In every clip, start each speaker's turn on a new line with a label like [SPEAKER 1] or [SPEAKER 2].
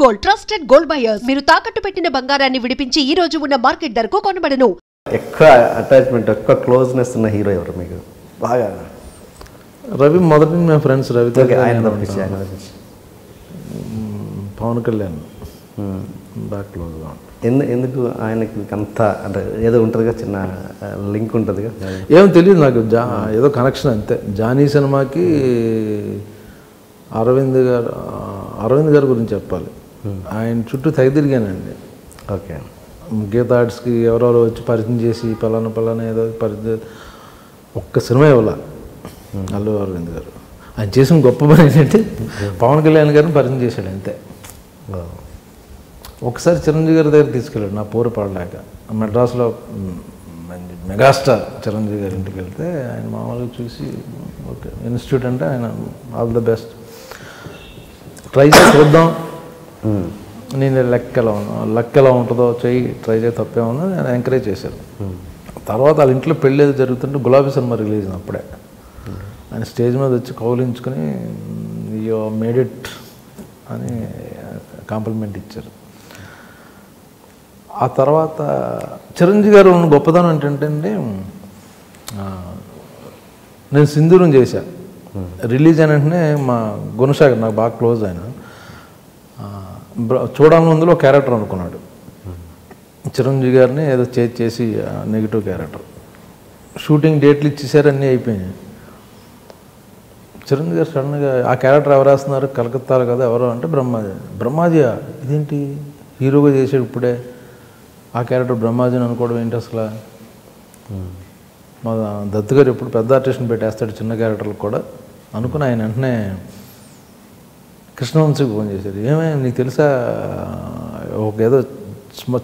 [SPEAKER 1] Gold trusted gold buyers. మీరు తాకట్టు పెట్టిన బంగారాన్ని విడిపించి ఈ రోజు ఉన్న మార్కెట్ ధరకు కొనబడను.
[SPEAKER 2] ఎక్కువ అటాచ్మెంట్, ఎక్కువ క్లోజ్నెస్ ఉన్న హీరో ఎవరు మీకు బాగా?
[SPEAKER 3] రవి మొదటి మేము ఫ్రెండ్స్. రవి
[SPEAKER 2] ఆయన
[SPEAKER 3] పవన్ కళ్యాణ్ బాగా క్లోజ్గా.
[SPEAKER 2] ఎందుకు ఆయనకి అంత అంటే ఏదో ఉంటుందిగా, చిన్న లింక్ ఉంటుందిగా?
[SPEAKER 3] ఏమో తెలియదు నాకు, ఏదో కనెక్షన్ అంతే. జానీ సినిమాకి అరవింద్ గారి గురించి చెప్పాలి. ఆయన చుట్టూ తిరిగానండి.
[SPEAKER 2] ఓకే.
[SPEAKER 3] గీతా ఆర్ట్స్కి ఎవరెవరో వచ్చి పరిచయం చేసి పలానా ఏదో పరిచయం, ఒక్క సినిమా ఇవ్వాల అల్లు అరవింద్ గారు. ఆయన చేసిన గొప్ప పని ఏంటంటే పవన్ కళ్యాణ్ గారిని పరిచయం చేశాడు అంతే. ఒకసారి చిరంజీవి గారి దగ్గర తీసుకెళ్ళాడు నా పోరు పడలేక. మెడ్రాస్లో మెగాస్టార్ చిరంజీవి గారి ఇంటికి వెళ్తే ఆయన మామూలుగా చూసి ఓకే ఇన్స్టిట్యూట్ అంటే ఆయన ఆల్ ద బెస్ట్ ట్రై చేసి చూద్దాం, నేను లక్ ఎలా ఉంటుందో చెయ్యి, ట్రై చేసి తప్పే ఉందో నేను ఎంకరేజ్ చేశాను. తర్వాత వాళ్ళ ఇంట్లో పెళ్ళి ఏదో జరుగుతుంటే గులాబీ సినిమా రిలీజ్ అప్పుడే ఆయన స్టేజ్ మీద వచ్చి కౌలించుకొని యూ మేడ్ ఇట్ అని కాంప్లిమెంట్ ఇచ్చారు. ఆ తర్వాత చిరంజీవి గారు ఉన్న గొప్పదనం ఏంటంటే నేను సింధూరం చేశా. రిలీజ్ అయిన వెంటనే మా గుణసాగర్ నాకు బాగా క్లోజ్ ఆయన చూడాలని ముందులో క్యారెక్టర్ అనుకున్నాడు. చిరంజీవి గారిని ఏదో చేసి నెగిటివ్ క్యారెక్టర్. షూటింగ్ డేట్లు ఇచ్చేసారు, అన్నీ అయిపోయినాయి. చిరంజీవి గారు సడన్గా ఆ క్యారెక్టర్ ఎవరు వేస్తున్నారు, కలకత్తాలో కదా ఎవరో అంటే బ్రహ్మాజియా ఇదేంటి హీరోగా చేసాడు ఇప్పుడే, ఆ క్యారెక్టర్ బ్రహ్మాజిని అనుకోవడం ఏంటి అసలు? మా దత్తు గారు ఎప్పుడు పెద్ద ఆర్టిస్ట్ని పెట్టేస్తాడు చిన్న క్యారెక్టర్లకు కూడా అనుకుని ఆయన వెంటనే కృష్ణవంశీకి ఫోన్ చేశారు. ఏమైనా నీకు తెలుసా ఒక ఏదో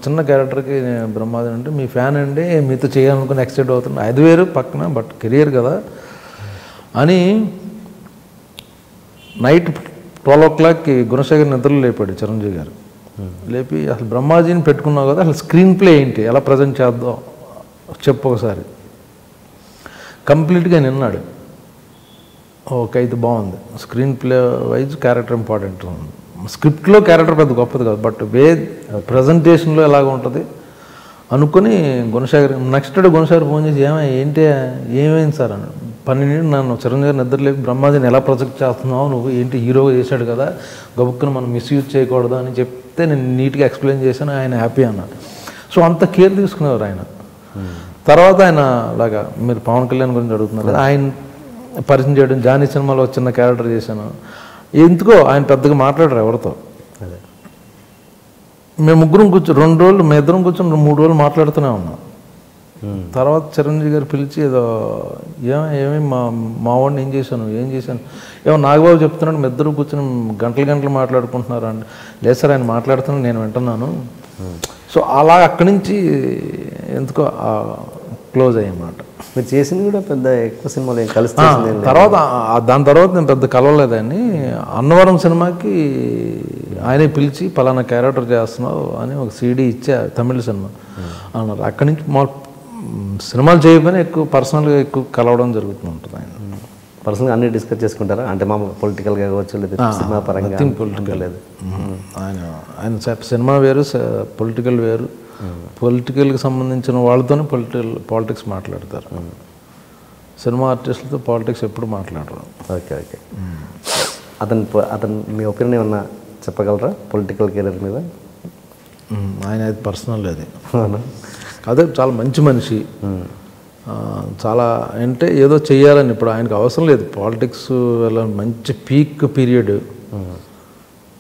[SPEAKER 3] చిన్న క్యారెక్టర్కి బ్రహ్మాజిని అంటే మీ ఫ్యాన్ అండి, మీతో చేయాలనుకుని ఎక్సైట్ అవుతుంది, అది వేరు పక్కన బట్ కెరియర్ కదా అని. నైట్ 12 o'clockకి గుణశేఖర్ నిద్రలో లేపాడు చిరంజీవి గారు. లేపి అసలు బ్రహ్మాజీని పెట్టుకున్నావు కదా, అసలు స్క్రీన్ ప్లే ఏంటి, ఎలా ప్రజెంట్ చేద్దాం చెప్పు ఒకసారి. కంప్లీట్గా నిన్నాడు. ఓకే అయితే బాగుంది, screen play wise character important ఉంది. స్క్రిప్ట్లో క్యారెక్టర్ పెద్ద గొప్పది కాదు, బట్ ప్రజెంటేషన్లో ఎలాగ ఉంటుంది అనుకుని Gunasekhar next day Gunasekhar phone చేసి ఏమైంది సార్ అని. 12 నన్ను చిరంజీవి గారు నిద్రలేపి బ్రహ్మాజీని ఎలా ప్రొజెక్ట్ చేస్తున్నావు నువ్వు, ఏంటి హీరోగా చేశాడు కదా, గబుక్కుని మనం మిస్యూజ్ చేయకూడదు అని చెప్తే నేను నీట్గా ఎక్స్ప్లెయిన్ చేశాను. ఆయన హ్యాపీ అన్నాడు. సో అంత కేర్ తీసుకునేవారు ఆయన. తర్వాత ఆయన అలాగా మీరు పవన్ కళ్యాణ్ గురించి అడుగుతున్నారు కదా, ఆయన పరిచయం చేయడం. జానీ సినిమాలో చిన్న క్యారెక్టర్ చేశాను. ఎందుకో ఆయన పెద్దగా మాట్లాడరు ఎవరితో. మేము ముగ్గురం కూర్చొని 2 రోజులు మేము ఇద్దరం కూర్చొని 3 రోజులు మాట్లాడుతూనే ఉన్నాం. తర్వాత చిరంజీవి గారు పిలిచి ఏదో ఏమి మా వాడిని ఏం చేశాను ఏమో నాగబాబు చెప్తున్నాడు, మీ ఇద్దరు కూర్చొని గంటలు మాట్లాడుకుంటున్నారు అంటే, లేదు సార్ ఆయన మాట్లాడుతున్నాను నేను వింటున్నాను. సో అలా అక్కడి నుంచి ఎందుకో క్లోజ్ అయ్యమాట.
[SPEAKER 2] మీరు చేసింది కూడా పెద్ద ఎక్కువ సినిమాలు కలిసి
[SPEAKER 3] తర్వాత దాని తర్వాత నేను పెద్ద కలవలేదని. అన్నవరం సినిమాకి ఆయనే పిలిచి పలానా క్యారెక్టర్ చేస్తున్నావు అని ఒక CD ఇచ్చా, తమిళ సినిమా అన్నారు. అక్కడి నుంచి మా సినిమాలు చేయకపోయినా ఎక్కువ పర్సనల్గా ఎక్కువ కలవడం జరుగుతూ ఉంటుంది. ఆయన
[SPEAKER 2] పర్సనల్గా అన్నీ డిస్కస్ చేసుకుంటారా అంటే మా పొలిటికల్గా కావచ్చు లేదా సినిమా పరంగా?
[SPEAKER 3] పొలిటికల్ లేదు ఆయన సినిమా వేరు, పొలిటికల్ వేరు. పొలిటికల్కి సంబంధించిన వాళ్ళతోనే పాలిటిక్స్ మాట్లాడతారు. సినిమా ఆర్టిస్టులతో పాలిటిక్స్ ఎప్పుడు మాట్లాడరు.
[SPEAKER 2] ఓకే. అతను మీ ఒపీనియన్ ఏమన్నా చెప్పగలరా పొలిటికల్ కెరీర్ మీద?
[SPEAKER 3] ఆయన అది పర్సనల్ అది అదే చాలా మంచి మనిషి. చాలా అంటే ఏదో చెయ్యాలని ఇప్పుడు ఆయనకు అవసరం లేదు పాలిటిక్స్ వెళ్ళాలని. మంచి పీక్ పీరియడ్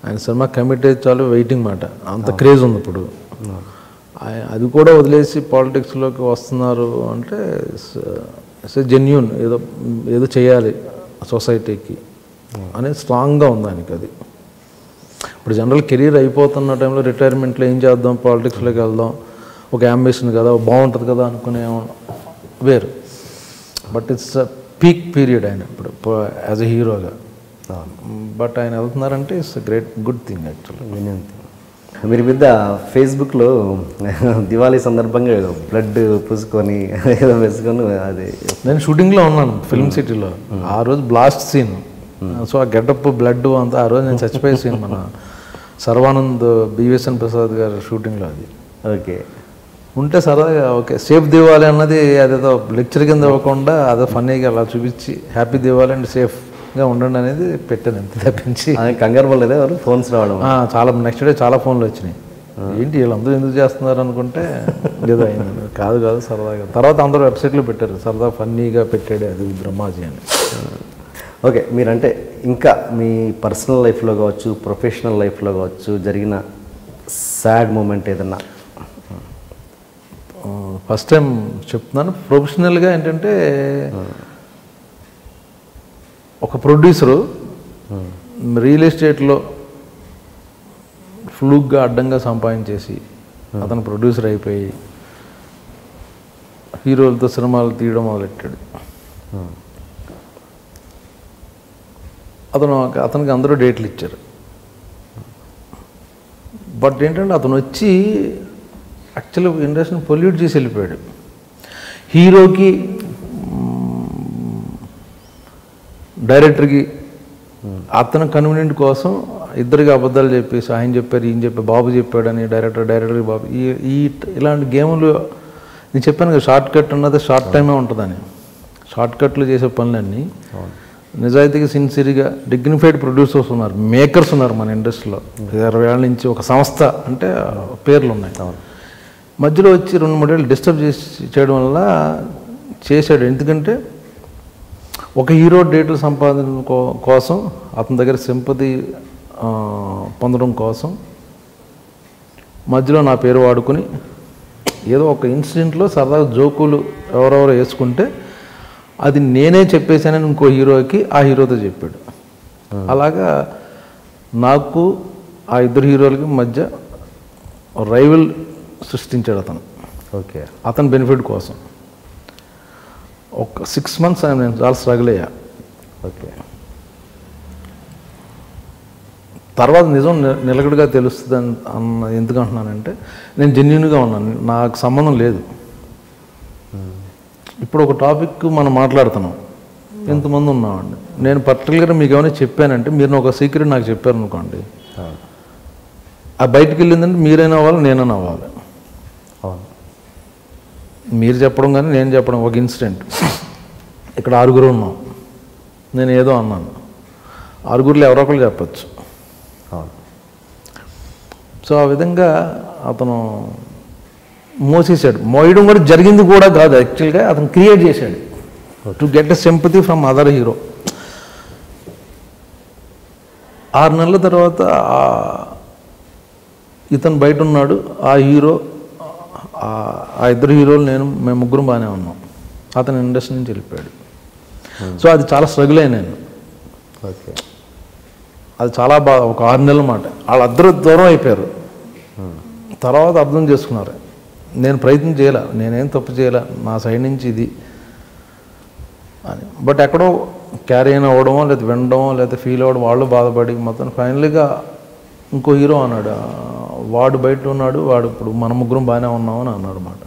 [SPEAKER 3] ఆయన సినిమా కమిట్ చాలు వెయిటింగ్ మాట, అంత క్రేజ్ ఉంది ఇప్పుడు. అది కూడా వదిలేసి పాలిటిక్స్లోకి వస్తున్నారు అంటే జెన్యూన్ ఏదో చేయాలి సొసైటీకి అనేది స్ట్రాంగ్గా ఉంది ఆయనకి. అది ఇప్పుడు జనరల్ కెరీర్ అయిపోతున్న టైంలో రిటైర్మెంట్లో ఏం చేద్దాం, పాలిటిక్స్లోకి వెళ్దాం, ఒక అంబిషన్ కదా, బాగుంటుంది కదా అనుకునే వేరు. బట్ ఇట్స్ పీక్ పీరియడ్ ఆయన ఇప్పుడు యాజ్ ఎ హీరోగా. బట్ ఆయన వెళ్తున్నారంటే ఇట్స్ గుడ్ థింగ్ యాక్చువల్లీ.
[SPEAKER 2] మీరు మీద ఫేస్బుక్లో దివాళీ సందర్భంగా బ్లడ్ పూసుకొని ఏదో వేసుకొని అది
[SPEAKER 3] నేను షూటింగ్లో ఉన్నాను ఫిల్మ్ సిటీలో. ఆ రోజు బ్లాస్ట్ సీన్. సో ఆ గెటప్ బ్లడ్ అంతా ఆ రోజు నేను చచ్చిపోయే సీన్ మన సర్వానంద్ బివిఎస్ఎన్ ప్రసాద్ గారి షూటింగ్లో అది.
[SPEAKER 2] ఓకే.
[SPEAKER 3] ఉంటే సరదాగా ఓకే సేఫ్ దివాలి అన్నది అదేదో లెక్చర్ కింద ఇవ్వకుండా అదో ఫన్నీగా అలా చూపించి హ్యాపీ దివాలి అండ్ సేఫ్గా ఉండండి అనేది పెట్టాను, ఎంత తప్పించి
[SPEAKER 2] కంగారు పడలేదు ఎవరు ఫోన్స్ రావడం.
[SPEAKER 3] చాలా నెక్స్ట్ డే చాలా ఫోన్లు వచ్చినాయి. ఏంటి వీళ్ళందరూ ఎందుకు చేస్తున్నారు అనుకుంటే ఏదో అయింది. కాదు సరదాగా. తర్వాత అందరూ వెబ్సైట్లో పెట్టారు సరదా ఫన్నీగా పెట్టాడు అది బ్రహ్మాజీ అని.
[SPEAKER 2] ఓకే, మీరంటే ఇంకా మీ పర్సనల్ లైఫ్లో కావచ్చు, ప్రొఫెషనల్ లైఫ్లో కావచ్చు జరిగిన సాడ్ మూమెంట్ ఏదన్నా?
[SPEAKER 3] ఫస్ట్ టైం చెప్తున్నాను. ప్రొఫెషనల్గా ఏంటంటే ఒక ప్రొడ్యూసరు రియల్ ఎస్టేట్లో ఫ్లూక్గా అడ్డంగా సంపాదించేసి అతను ప్రొడ్యూసర్ అయిపోయి హీరోలతో సినిమాలు తీయడం మొదలెట్టాడు. అతనికి అందరూ డేట్లు ఇచ్చారు. బట్ ఏంటంటే అతను వచ్చి యాక్చువల్గా ఇండస్ట్రీని పొల్యూట్ చేసి వెళ్ళిపోయాడు. హీరోకి డైరెక్టర్కి అతను కన్వీనియంట్ కోసం ఇద్దరికి అబద్ధాలు చెప్పేసి ఆయన చెప్పారు ఈయన చెప్పారు బాబు చెప్పాడని డైరెక్టర్కి బాబు ఇలాంటి గేములు నేను చెప్పాను కదా, షార్ట్ కట్ ఉన్నది షార్ట్ టైమే ఉంటుందని. షార్ట్ కట్లు చేసే పనులన్నీ నిజాయితీగా సిన్సియర్గా డిగ్నిఫైడ్ ప్రొడ్యూసర్స్ ఉన్నారు, మేకర్స్ ఉన్నారు మన ఇండస్ట్రీలో. 20 ఏళ్ళ నుంచి ఒక సంస్థ అంటే పేర్లు ఉన్నాయి. మధ్యలో వచ్చి 2-3 ఏళ్ళు డిస్టర్బ్ చేయడం వల్ల చేశాడు. ఎందుకంటే ఒక హీరో డేట్లు సంపాదన కోసం అతని దగ్గర సింపతి పొందడం కోసం మధ్యలో నా పేరు వాడుకుని ఏదో ఒక ఇన్సిడెంట్లో సరదాగా జోకులు ఎవరెవరో వేసుకుంటే అది నేనే చెప్పేశానని ఇంకో హీరోకి ఆ హీరోతో చెప్పాడు. అలాగా నాకు ఆ ఇద్దరు హీరోలకి మధ్య రైవల్ సృష్టించాడు అతను.
[SPEAKER 2] ఓకే.
[SPEAKER 3] అతని బెనిఫిట్ కోసం ఒక 6 months నేను చాలా స్ట్రగుల్ అయ్యా.
[SPEAKER 2] ఓకే.
[SPEAKER 3] తర్వాత నిజం నిలకడగా తెలుస్తుంది అన్న ఎందుకు అంటున్నానంటే నేను జెన్యూన్గా ఉన్నాను, నాకు సంబంధం లేదు. ఇప్పుడు ఒక టాపిక్ మనం మాట్లాడుతున్నాం, ఎంతమంది ఉన్నామండి, నేను పర్టికులర్గా మీకు ఏమైనా చెప్పానంటే మీరు ఒక సీక్రెట్ నాకు చెప్పారనుకోండి, ఆ బయటికి వెళ్ళిందంటే మీరైనా అవ్వాలి నేనైనా అవ్వాలి. మీరు చెప్పడం కానీ నేను చెప్పడం. ఒక ఇన్సిడెంట్, ఇక్కడ 6 ఉన్నాం, నేను ఏదో అన్నాను, 6లో ఎవరో ఒకరు చెప్పచ్చు. సో ఆ విధంగా అతను మోసేసాడు. మోయడం కూడా జరిగింది కూడా కాదు, యాక్చువల్గా అతను క్రియేట్ చేశాడు to get a sympathy from other hero. 6 నెలల తర్వాత ఇతను బయట ఉన్నాడు, ఆ హీరో ఆ ఇద్దరు హీరోలు మేము ముగ్గురం బాగానే ఉన్నాం. అతను ఇండస్ట్రీ నుంచి వెళ్ళిపోయాడు. సో అది చాలా స్ట్రగుల్ అయ్యాను నేను.
[SPEAKER 2] ఓకే.
[SPEAKER 3] అది చాలా బాగా ఒక 6 నెలల మాట. వాళ్ళిద్దరూ దూరం అయిపోయారు. తర్వాత అర్థం చేసుకున్నారు నేను ప్రయత్నం చేయాల, నేనేం తప్పు చేయాల, నా సైడ్ నుంచి ఇది అని. బట్ ఎక్కడో క్యారీ అయిన అవ్వడమో లేదా వినడమో లేదా ఫీల్ అవ్వడం, వాళ్ళు బాధపడి మొత్తం ఫైనల్గా ఇంకో హీరో అన్నాడు, వాడు బయట ఉన్నాడు, వాడు ఇప్పుడు మన ముగ్గురం బాగానే ఉన్నామని అన్నాడు అన్నమాట.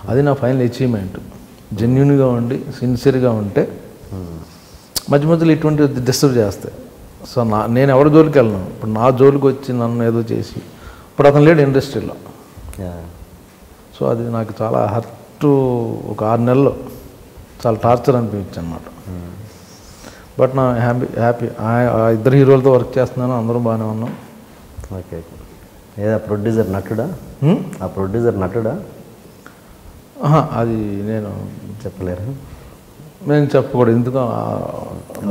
[SPEAKER 3] అది నా ఫైనల్ అచీవ్మెంట్. జెన్యూన్గా ఉండి సిన్సియర్గా ఉంటే మధ్య మధ్యలో ఇటువంటి డిస్టర్బ్ చేస్తాయి. సో నేను ఎవరి జోలికి వెళ్ళను. ఇప్పుడు నా జోలికి వచ్చి నన్ను ఏదో చేసి ఇప్పుడు అతను లేడు ఇండస్ట్రీలో. సో అది నాకు చాలా హర్ట్. ఒక 6 నెలలు చాలా టార్చర్ అనిపించింది అన్నమాట. బట్ నా హ్యాపీ ఆ ఇద్దరు హీరోలతో వర్క్ చేస్తున్నాను, అందరూ బాగానే ఉన్నాం.
[SPEAKER 2] ఓకే. ఏదా ప్రొడ్యూసర్ నటుడా? ఆ ప్రొడ్యూసర్ నటుడా?
[SPEAKER 3] అది నేను
[SPEAKER 2] చెప్పలేరు,
[SPEAKER 3] నేను చెప్పకూడదు. ఎందుకు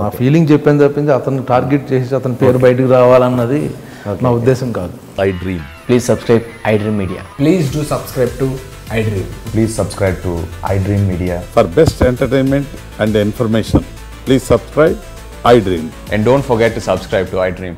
[SPEAKER 3] నా ఫీలింగ్ చెప్పాను తప్పించి అతన్ని టార్గెట్ చేసి అతని పేరు బయటకు రావాలన్నది నా ఉద్దేశం కాదు.
[SPEAKER 4] iDream. Please subscribe iDream Media.
[SPEAKER 5] Please do subscribe to iDream.
[SPEAKER 4] Please subscribe to iDream Media.
[SPEAKER 6] For best entertainment and information, please subscribe iDream.
[SPEAKER 4] And don't forget to subscribe to iDream.